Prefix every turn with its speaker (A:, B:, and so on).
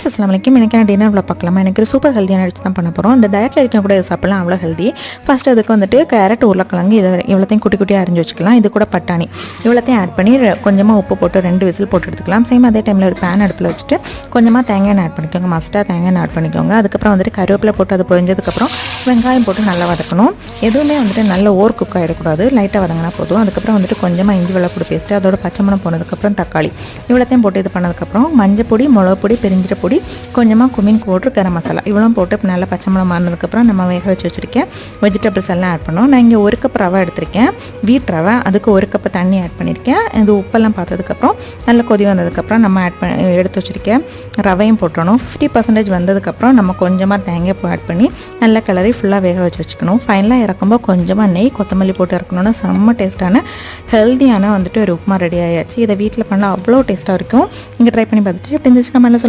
A: அஸ்ஸலாமு அலைக்கும். எனக்கு டின்னர் வில பார்க்கலாமா? எனக்கு சூப்பர் ஹெல்த்தியான டிஷ் தான் பண்ண போகிறோம். இந்த டயட்டில் இருக்கவங்க கூட சாப்பிடலாம், அவ்வளோ ஹெல்தி. ஃபஸ்ட்டு அதுக்கு வந்துட்டு கேரட், உருளைக்கிழங்கு இவ்வளோத்தையும் குட்டி குட்டியாக அரிஞ்சு வச்சுக்கலாம். இது கூட பட்டாணி இவ்வளோத்தையும் ஆட் பண்ணி கொஞ்சமாக உப்பு போட்டு 2 விசில் போட்டு எடுத்துக்கலாம். சேம் அதே டைமில் ஒரு பேன் அடுப்பில் வச்சுட்டு கொஞ்சமாக தேங்காய் எண்ணெய் ஆட் பண்ணிக்கோங்க. மஸ்ட்டாக தேங்காய் எண்ணெய் ஆட் பண்ணிக்கோங்க. அதுக்கப்புறம் வந்துட்டு கருவேப்பிலை போட்டு அது பொரிஞ்சதுக்கப்புறம் வெங்காயம் போட்டு நல்லா வதக்கணும். எதுவுமே வந்துட்டு நல்ல ஓவர் குக் ஆகிடக்கூடாது, லைட்டாக வதங்கினா போதும். அதுக்கப்புறம் வந்துட்டு கொஞ்சமாக இஞ்சி வெள்ளைப்பூடி பேஸ்ட்டு, அதோட பச்சை மணம் போனதுக்கப்புறம் தக்காளி இவ்வளோத்தையும் போட்டு இது பண்ணதுக்கப்புறம் மஞ்சள் பொடி, மிளகு பொடி, பெருஞ்சீரக பொடி, கொஞ்சமாக குமின் பவுட்ரு, கரம் மசாலா இவ்வளோ போட்டு நல்லா பச்சை மணம் மாறினதுக்கப்புறம் நம்ம வேக வச்சு வச்சுருக்கேன் வெஜிடபிள்ஸ் எல்லாம் ஆட் பண்ணோம். நான் இங்கே 1 கப் ரவை எடுத்திருக்கேன், வீட் ரவை. அதுக்கு 1 கப் தண்ணி ஆட் பண்ணியிருக்கேன். இது உப்பெல்லாம் பார்த்ததுக்கப்புறம் நல்லா கொதி வந்ததுக்கப்புறம் நம்ம எடுத்து வச்சுருக்கேன் ரவையும் போட்டணும். 50% வந்ததுக்கப்புறம் நம்ம கொஞ்சமாக தேங்காய் பூ ஆட் பண்ணி நல்லா கிளறி ஃபுல்லாக வேக வச்சுக்கணும். ஃபைனலாக இறக்கும்போது கொஞ்சமாக நெய், கொத்தமல்லி போட்டு இறக்கணுன்னா செம்ம டேஸ்ட்டான ஹெல்த்தியான வந்துட்டு ஒரு உப்புமா ரெடி ஆயாச்சு. இதை வீட்டில் பண்ணால் அவ்வளோ டேஸ்ட்டாக இருக்கும். இங்கே ட்ரை பண்ணி பார்த்துட்டு எப்படி இருந்துச்சு கமெண்ட்டில் சொல்லுங்கள்.